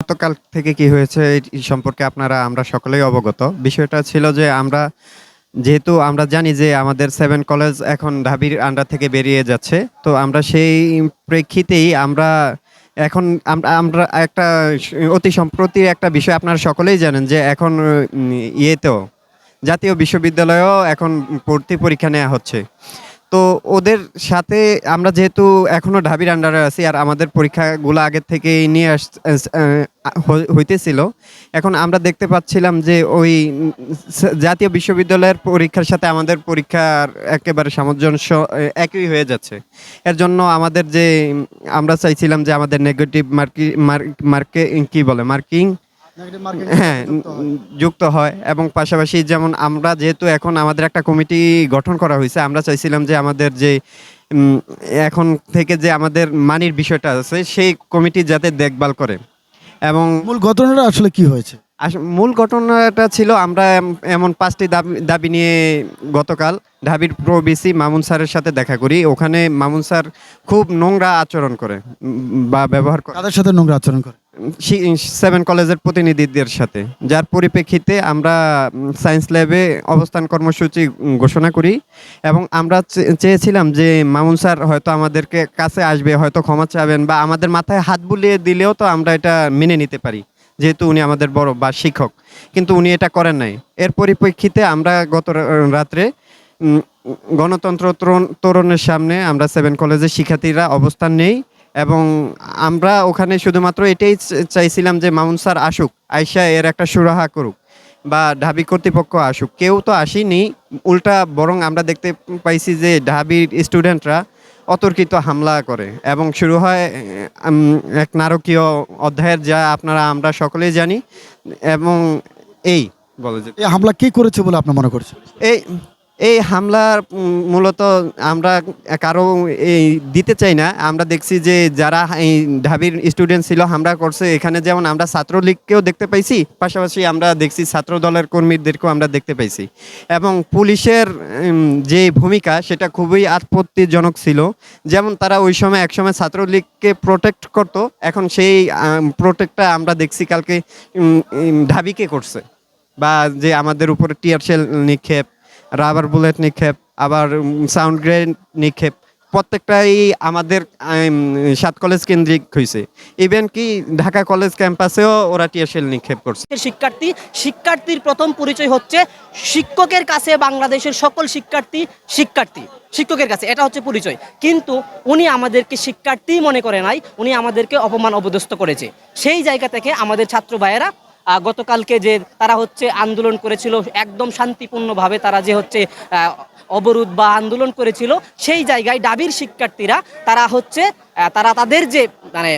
গতকাল থেকে কি হয়েছে এই সম্পর্কে আমরা সকলেই অবগত। বিষয়টা ছিল যে যেহেতু আমরা জানি যে আমাদের 7 কলেজ এখন ঢাবির আন্ডার থেকে বেরিয়ে যাচ্ছে। তো আমরা সেই প্রেক্ষিতেই এখন আমরা একটা অতি সম্প্রতি একটা বিষয় আপনারা সকলেই জানেন যে এখন ইয়েতেও জাতীয় বিশ্ববিদ্যালয়েও এখন ভর্তি পরীক্ষা নেয়া হচ্ছে। তো ওদের সাথে আমরা যেহেতু এখনো ঢাবির আন্ডারে আছি আর আমাদের পরীক্ষাগুলো আগের থেকেই নিয়ে হইতেছিল। এখন আমরা দেখতে পাচ্ছিলাম যে ওই জাতীয় বিশ্ববিদ্যালয়ের পরীক্ষার সাথে আমাদের পরীক্ষার একেবারে সামঞ্জস্য একই হয়ে যাচ্ছে। এর জন্য আমরা চাইছিলাম যে আমাদের নেগেটিভ মার্কে কি বলে মার্কিং নেগেটিভ মার্কিং হ্যাঁ, যুক্ত হয় এবং পাশাপাশি যেমন আমরা যেহেতু এখন আমাদের একটা কমিটি গঠন করা হইছে, আমরা চাইছিলাম যে আমাদের যে উম এখন থেকে যে আমাদের মানির বিষয়টা আছে, সেই কমিটি যাতে দেখভাল করে এবং মূল ঘটনাটা আসলে কি হয়েছে? মূল ঘটনাটা ছিল আমরা এমন ৫ টি দাবি নিয়ে গতকাল ঢাবির প্রো ভিসি মামুন স্যারের সাথে দেখা করি। ওখানে মামুন স্যার খুব নোংরা আচরণ করে বা ব্যবহার করে কাদের সাথে নোংরা আচরণ করে? 7 কলেজের প্রতিনিধিদের সাথে। যার পরিপ্রেক্ষিতে আমরা সায়েন্স ল্যাবে অবস্থান কর্মসূচি ঘোষণা করি এবং আমরা চেয়েছিলাম যে মামুন স্যার হয়তো আমাদেরকে কাছে আসবে, হয়তো ক্ষমা চাবেন বা আমাদের মাথায় হাত বুলিয়ে দিলেও তো আমরা এটা মেনে নিতে পারি। যেহেতু উনি আমাদের বড় বা শিক্ষক। কিন্তু উনি এটা করেন নাই। এর পরিপ্রেক্ষিতে আমরা গত রাত্রে উম গণতন্ত্র তোরণের সামনে আমরা 7 কলেজের শিক্ষার্থীরা অবস্থান নেই এবং আমরা ওখানে শুধুমাত্র এটাই চাইছিলাম যে মামুন স্যার আসুক, আইসা এর একটা সুরাহা করুক বা ঢাবি কর্তৃপক্ষ আসুক। কেউ তো আসেনি, উল্টা বরং আমরা দেখতে পাইছি যে ঢাবির স্টুডেন্টরা অতর্কিত হামলা করে এবং শুরু হয় এক নারকীয় অধ্যায়ের, যা আমরা সকলেই জানি এবং এই বলে যে এই হামলা কে করেছে বলে আপনি মনে করছেন? এই এই হামলার মূলত আমরা কারো এই দিতে চাই না। আমরা দেখছি যে যারা এই ঢাবির স্টুডেন্ট ছিল হামলা করছে, এখানে যেমন আমরা ছাত্রলীগকেও দেখতে পাইছি, পাশাপাশি আমরা দেখছি ছাত্র দলের কর্মীদেরকেও আমরা দেখতে পাইছি এবং পুলিশের যে ভূমিকা সেটা খুবই আপত্তিজনক ছিল। যেমন তারা ওই সময় একসময় ছাত্রলীগকে প্রোটেক্ট করত, এখন সেই প্রোটেক্টটা আমরা দেখছি কালকে ঢাবিকে করছে বা যে আমাদের উপরে টিয়ার শেল নিক্ষেপ, রাবার বুলেট নিক্ষেপ, আবার সাউন্ড গ্রেনেড নিক্ষেপ, প্রত্যেকটাই আমাদের 7 কলেজ কেন্দ্রিক হয়েছে। ইভেন কি ঢাকা কলেজ ক্যাম্পাসেও ওরা টিয়ার শেল নিক্ষেপ করছে। শিক্ষার্থীর প্রথম পরিচয় হচ্ছে শিক্ষকের কাছে। বাংলাদেশের সকল শিক্ষার্থী শিক্ষকের কাছে, এটা হচ্ছে পরিচয়। কিন্তু উনি আমাদেরকে শিক্ষার্থী মনে করে নাই, উনি আমাদেরকে অপমান অপদস্থ করেছে। সেই জায়গা থেকে আমাদের ছাত্র ভাইয়েরা গতকালকে যে তারা হচ্ছে আন্দোলন করেছিল একদম শান্তিপূর্ণভাবে, তারা যে হচ্ছে অবরোধ বা আন্দোলন করেছিল, সেই জায়গায় ঢাবির শিক্ষার্থীরা তারা তাদের যে মানে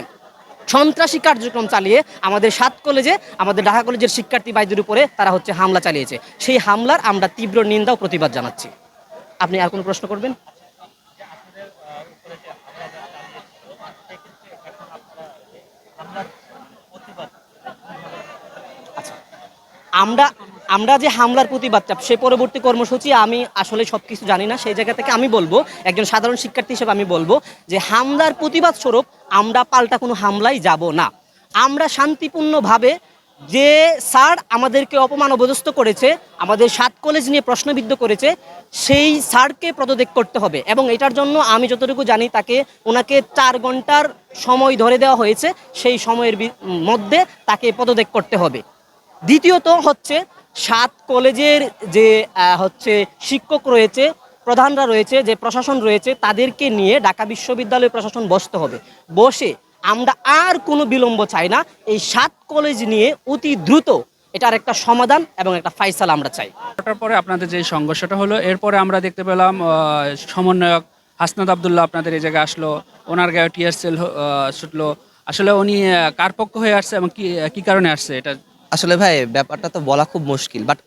সন্ত্রাসী কার্যক্রম চালিয়ে আমাদের 7 কলেজে, আমাদের ঢাকা কলেজের শিক্ষার্থী ভাইদের উপরে তারা হচ্ছে হামলা চালিয়েছে। সেই হামলার আমরা তীব্র নিন্দা ও প্রতিবাদ জানাচ্ছি। আপনি আর কোনো প্রশ্ন করবেন? আচ্ছা, আমরা আমরা যে হামলার প্রতিবাদটা, সে পরবর্তী কর্মসূচি আমি আসলে সব কিছু জানি না। সেই জায়গা থেকে আমি বলবো, একজন সাধারণ শিক্ষার্থী হিসেবে আমি বলবো যে হামলার প্রতিবাদ স্বরূপ আমরা পাল্টা কোনো হামলায় যাব না। আমরা শান্তিপূর্ণভাবে, যে স্যার আমাদেরকে অপমান অপদস্থ করেছে, আমাদের 7 কলেজ নিয়ে প্রশ্নবিদ্ধ করেছে, সেই স্যারকে পদত্যাগ করতে হবে এবং এটার জন্য আমি যতটুকু জানি ওনাকে 4 ঘন্টার সময় ধরে দেওয়া হয়েছে। সেই সময়ের মধ্যে তাকে পদত্যাগ করতে হবে। দ্বিতীয়ত হচ্ছে 7 কলেজের যে হচ্ছে শিক্ষক রয়েছে, প্রধানরা রয়েছে, যে প্রশাসন রয়েছে, তাদেরকে নিয়ে ঢাকা বিশ্ববিদ্যালয় প্রশাসন বসতে হবে। বসে আমরা আর কোনো বিলম্ব চাই না, এই 7 কলেজ নিয়ে অতি দ্রুত এটার একটা সমাধান এবং একটা ফাইসালা আমরা চাই। ওটার পরে আপনাদের যে সংঘর্ষটা হলো, এরপরে আমরা দেখতে পেলাম সমন্বয়ক হাসনাত আবদুল্লাহ আপনাদের এই জায়গায় আসলো, ওনার গায়ে টিয়ার সেল ছুটলো। আসলে উনি কার পক্ষ হয়ে আসছে এবং কি কারণে আসছে এটা? আসলে ভাই ব্যাপারটা তো বলা খুব মুশকিল, বাট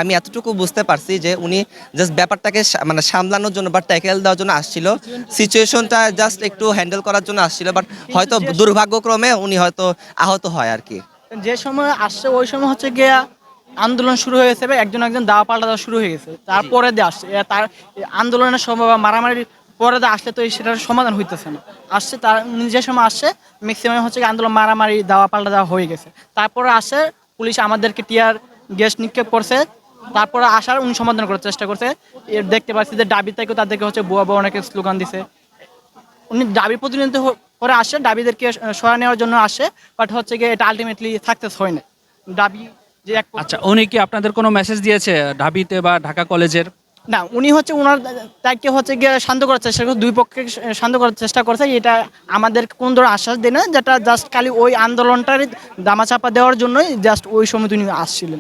আমি এতটুকু বুঝতে পারছি যে উনি জাস্ট ব্যাপারটাকে মানে সামলানোর জন্য বা ট্যাকেল দেওয়ার জন্য আসছিল, সিচুয়েশনটা জাস্ট একটু হ্যান্ডেল করার জন্য আসছিল, বাট হয়তো দুর্ভাগ্যক্রমে উনি হয়তো আহত হয় আর কি। যে সময় আসছে ওই সময় হচ্ছে গিয়া আন্দোলন শুরু হয়ে গেছে, একজন দাওয়া পাল্টা দেওয়া শুরু হয়ে গেছে। তারপরে দিয়ে আসছে তার আন্দোলনের সময় বা মারামারির পরে আসলে তো সেটার সমাধান হইতেছে না। আসছে তার উনি যে সময় আসছে ম্যাক্সিমাম হচ্ছে কি আন্দোলন মারামারি দেওয়া পাল্টা দেওয়া হয়ে গেছে। তারপরে আসে পুলিশ আমাদেরকে টিয়ার গ্যাস নিক্ষেপ করছে, তারপরে আসার উনি সমাধান করার চেষ্টা করছে। এর দেখতে পাচ্ছি যে ডাবি থেকেও তাদেরকে হচ্ছে বুয়া বুয়া অনেকে স্লোগান দিছে। উনি ডাবি প্রতিনিধিত্ব করে আসে, ডাবিদেরকে সরা নেওয়ার জন্য আসে, বাট হচ্ছে গিয়ে এটা আলটিমেটলি সাকসেস হয় না। ডাবি যে এক আচ্ছা, উনি কি আপনাদের কোনো মেসেজ দিয়েছে ঢাবিতে বা ঢাকা কলেজের? না, উনি হচ্ছে ওনার দায়িত্ব হচ্ছে গিয়ে শান্ত করার চেষ্টা করছে, দুই পক্ষকে শান্ত করার চেষ্টা করছে। এটা আমাদের কোন ধরনের আশ্বাস দেয় না, যেটা জাস্ট খালি ওই আন্দোলনটার দামাচাপা দেওয়ার জন্যই জাস্ট ওই সময় তিনি আসছিলেন।